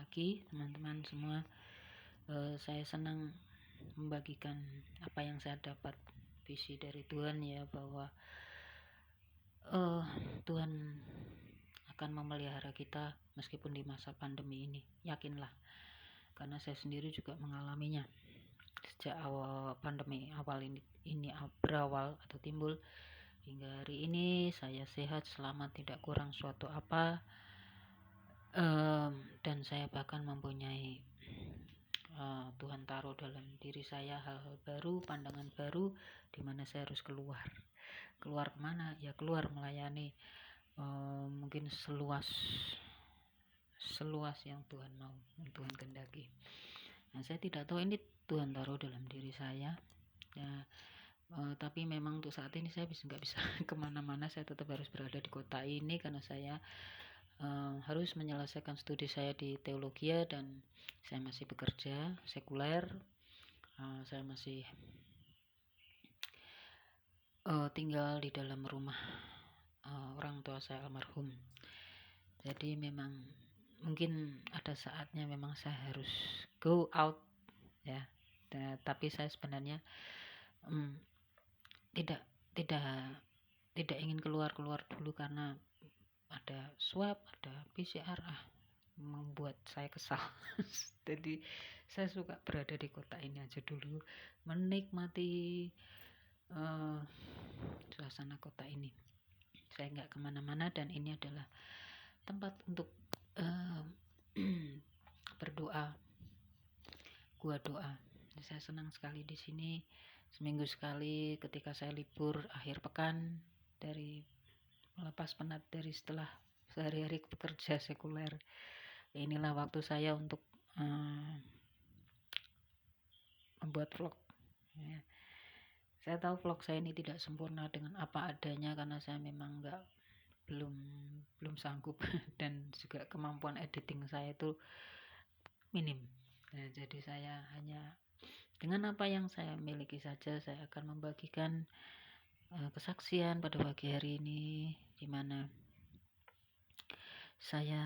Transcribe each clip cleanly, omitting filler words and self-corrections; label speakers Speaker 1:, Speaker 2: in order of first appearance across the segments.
Speaker 1: pagi teman-teman semua. Saya senang membagikan apa yang saya dapat visi dari Tuhan ya, bahwa Tuhan akan memelihara kita meskipun di masa pandemi ini. Yakinlah, karena saya sendiri juga mengalaminya. Sejak awal pandemi ini berawal atau timbul hingga hari ini, saya sehat, selamat, tidak kurang suatu apa. Dan saya bahkan mempunyai Tuhan taruh dalam diri saya hal-hal baru, pandangan baru, di mana saya harus keluar kemana ya, keluar melayani mungkin seluas yang Tuhan mau, yang Tuhan kehendaki. Nah, saya tidak tahu ini Tuhan taruh dalam diri saya ya, tapi memang untuk saat ini saya nggak bisa kemana-mana. Saya tetap harus berada di kota ini karena saya harus menyelesaikan studi saya di teologi, dan saya masih bekerja sekuler. Saya masih tinggal di dalam rumah orang tua saya almarhum. Jadi memang mungkin ada saatnya memang saya harus go out ya, tapi saya sebenarnya tidak ingin keluar dulu karena ada swab, ada PCR, membuat saya kesal. Jadi saya suka berada di kota ini aja dulu, menikmati suasana kota ini. Saya nggak kemana-mana, dan ini adalah tempat untuk berdoa, gua doa. Saya senang sekali di sini. Seminggu sekali ketika saya libur akhir pekan, dari melepas penat dari setelah sehari-hari bekerja sekuler, inilah waktu saya untuk membuat vlog ya. Saya tahu vlog saya ini tidak sempurna dengan apa adanya, karena saya memang belum sanggup dan juga kemampuan editing saya itu minim. Nah, jadi saya hanya dengan apa yang saya miliki saja saya akan membagikan kesaksian pada pagi hari ini, di mana saya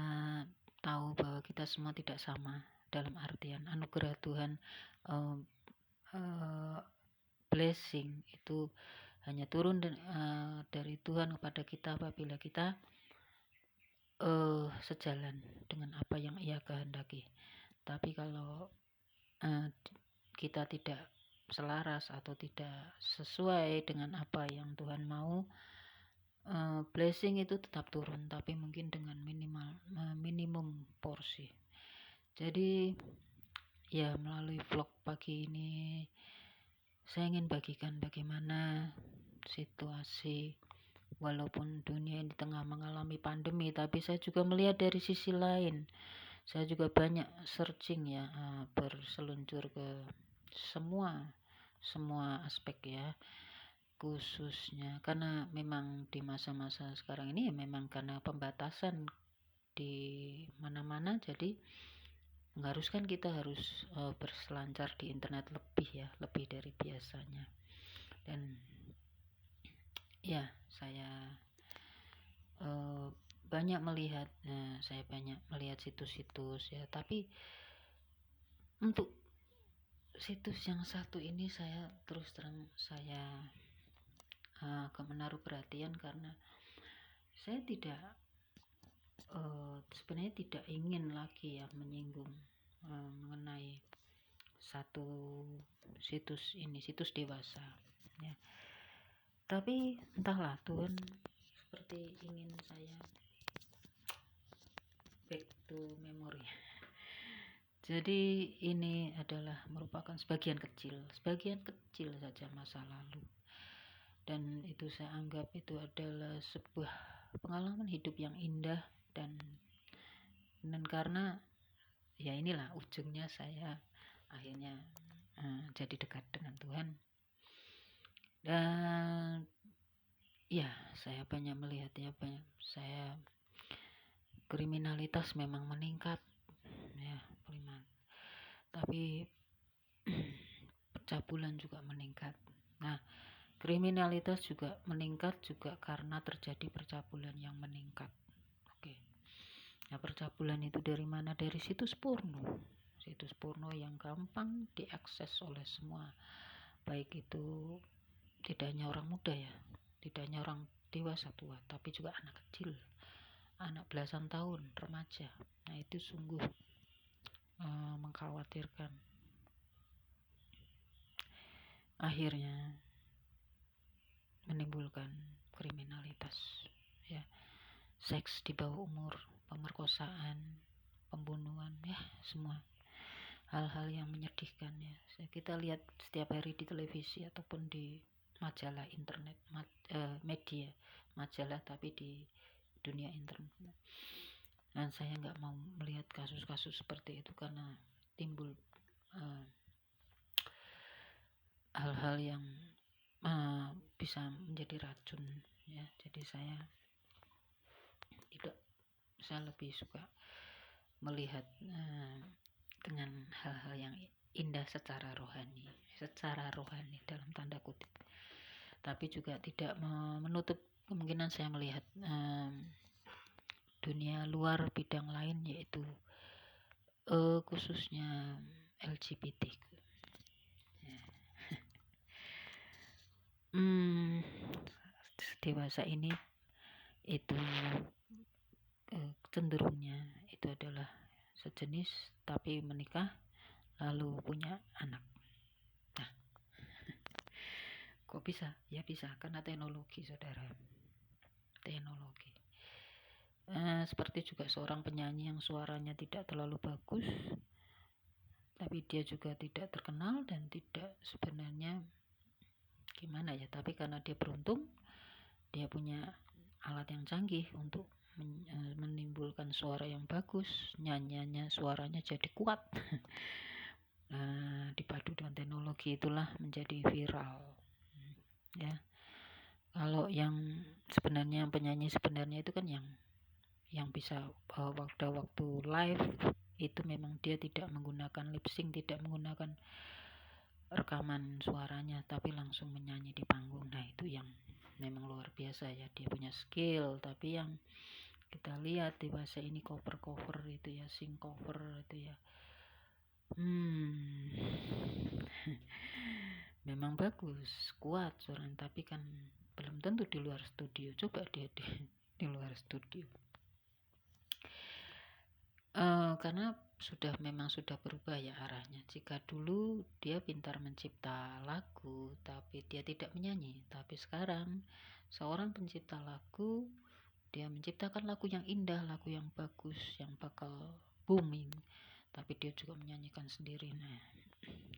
Speaker 1: tahu bahwa kita semua tidak sama dalam artian anugerah Tuhan. Blessing itu hanya turun dari Tuhan kepada kita apabila kita sejalan dengan apa yang Ia kehendaki. Tapi kalau kita tidak selaras atau tidak sesuai dengan apa yang Tuhan mau, blessing itu tetap turun, tapi mungkin dengan minimum porsi. Jadi ya, melalui vlog pagi ini saya ingin bagikan bagaimana situasi walaupun dunia di tengah mengalami pandemi, tapi saya juga melihat dari sisi lain. Saya juga banyak searching ya, berseluncur ke semua aspek ya, khususnya karena memang di masa-masa sekarang ini ya, memang karena pembatasan di mana-mana, jadi mengharuskan kita harus berselancar di internet lebih dari biasanya. Dan ya, saya banyak melihat situs-situs ya, tapi untuk situs yang satu ini saya terus terang saya menaruh perhatian, karena saya sebenarnya tidak ingin lagi ya menyinggung mengenai satu situs ini, situs dewasa ya. Tapi entahlah, Tuhan seperti ingin saya back to memory. Jadi ini adalah merupakan sebagian kecil saja masa lalu, dan itu saya anggap itu adalah sebuah pengalaman hidup yang indah, dan karena ya inilah ujungnya saya akhirnya jadi dekat dengan Tuhan. Dan ya, saya banyak melihat ya, saya kriminalitas memang meningkat ya, tapi pencabulan juga meningkat. Nah, kriminalitas juga meningkat juga karena terjadi percabulan yang meningkat. Oke. Nah, percabulan itu dari mana? Dari situs porno yang gampang diakses oleh semua, baik itu tidak hanya orang muda ya, tidak hanya orang dewasa tua, tapi juga anak kecil, anak belasan tahun, remaja. Nah itu sungguh mengkhawatirkan. Akhirnya menimbulkan kriminalitas ya, seks di bawah umur, pemerkosaan, pembunuhan, ya semua hal-hal yang menyedihkan ya. Kita lihat setiap hari di televisi ataupun di majalah internet, media majalah tapi di dunia internet. Dan saya nggak mau melihat kasus-kasus seperti itu karena timbul hal-hal yang bisa menjadi racun ya. Jadi saya lebih suka melihat dengan hal-hal yang indah secara rohani dalam tanda kutip, tapi juga tidak menutup kemungkinan saya melihat dunia luar bidang lain, yaitu khususnya LGBT. Dewasa ini itu cenderungnya itu adalah sejenis tapi menikah lalu punya anak. Nah, kok bisa? Ya bisa, karena teknologi, saudara. Teknologi. Seperti juga seorang penyanyi yang suaranya tidak terlalu bagus, tapi dia juga tidak terkenal dan tidak sebenarnya gimana ya, tapi karena dia beruntung, dia punya alat yang canggih untuk menimbulkan suara yang bagus, nyanyiannya, suaranya jadi kuat. Dipadu dengan teknologi itulah menjadi viral ya. Kalau yang sebenarnya penyanyi sebenarnya itu kan yang bisa waktu live itu memang dia tidak menggunakan lip sync, tidak menggunakan rekaman suaranya, tapi langsung menyanyi di panggung. Nah itu yang memang luar biasa ya, dia punya skill. Tapi yang kita lihat di bahasa ini cover itu ya, sing cover itu ya, memang bagus, kuat suaranya, tapi kan belum tentu di luar studio. Coba dia di luar studio, karena memang sudah berubah ya arahnya. Jika dulu dia pintar mencipta lagu tapi dia tidak menyanyi, tapi sekarang seorang pencipta lagu, dia menciptakan lagu yang indah, lagu yang bagus, yang bakal booming, tapi dia juga menyanyikan sendiri. Nah,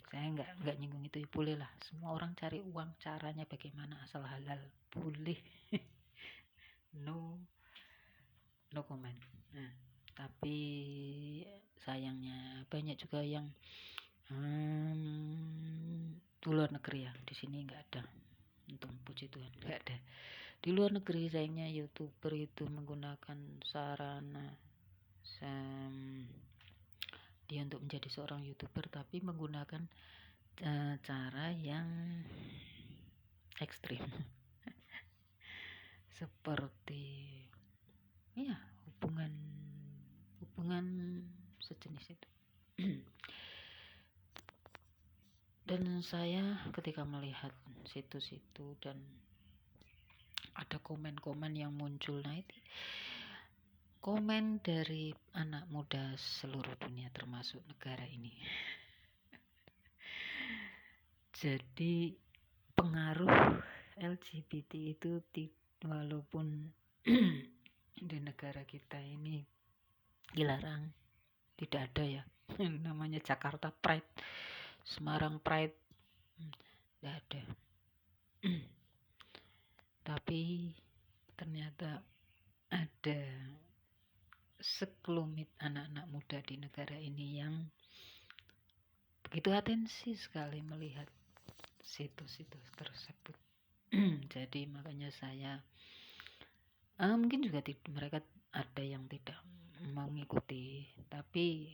Speaker 1: saya nggak nyinggung itu, boleh lah, semua orang cari uang, caranya bagaimana asal halal boleh. no comment. Nah, tapi sayangnya banyak juga yang di luar negeri ya, di sini nggak ada, untung puji Tuhan nggak ada. Di luar negeri sayangnya YouTuber itu menggunakan sarana dia untuk menjadi seorang YouTuber, tapi menggunakan cara yang ekstrim seperti ya hubungan sejenis itu. Dan saya ketika melihat situs itu dan ada komen-komen yang muncul, nah itu komen dari anak muda seluruh dunia termasuk negara ini. Jadi pengaruh LGBT itu walaupun di negara kita ini dilarang, tidak ada ya namanya Jakarta Pride, Semarang Pride, tidak ada. Tapi ternyata ada sekelumit anak-anak muda di negara ini yang begitu atensi sekali melihat situs-situs tersebut. Jadi makanya saya mungkin juga mereka ada yang tidak mengikuti, tapi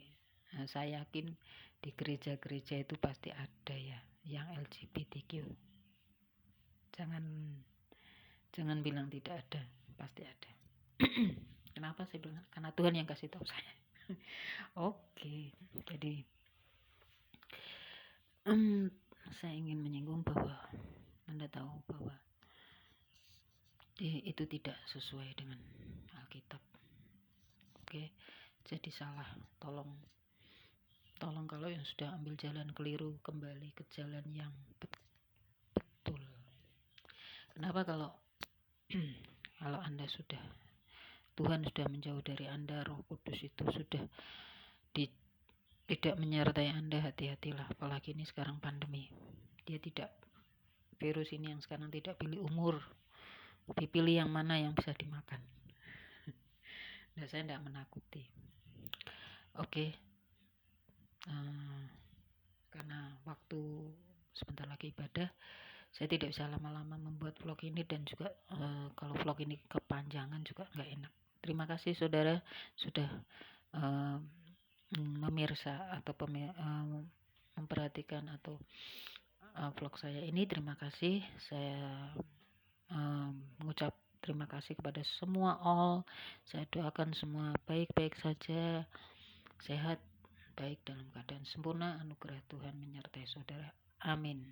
Speaker 1: saya yakin di gereja-gereja itu pasti ada ya yang LGBTQ. Jangan bilang tidak ada, pasti ada. Kenapa saya bilang? Karena Tuhan yang kasih tahu saya. Oke, jadi saya ingin menyinggung bahwa Anda tahu bahwa itu tidak sesuai dengan Alkitab. Oke, jadi salah. Tolong kalau yang sudah ambil jalan keliru, kembali ke jalan yang betul. Kenapa? Kalau Anda Tuhan sudah menjauh dari Anda, Roh Kudus itu sudah tidak menyertai Anda, hati-hatilah. Apalagi ini sekarang pandemi. Virus ini yang sekarang tidak pilih umur, dipilih yang mana yang bisa dimakan. Nah, saya tidak menakuti. Oke. Karena waktu sebentar lagi ibadah, saya tidak bisa lama-lama membuat vlog ini, dan juga kalau vlog ini kepanjangan juga nggak enak. Terima kasih saudara sudah memirsa atau memperhatikan atau vlog saya ini. Terima kasih. Saya mengucap terima kasih kepada semua all. Saya doakan semua baik-baik saja, sehat, baik dalam keadaan sempurna. Anugerah Tuhan menyertai saudara. Amin.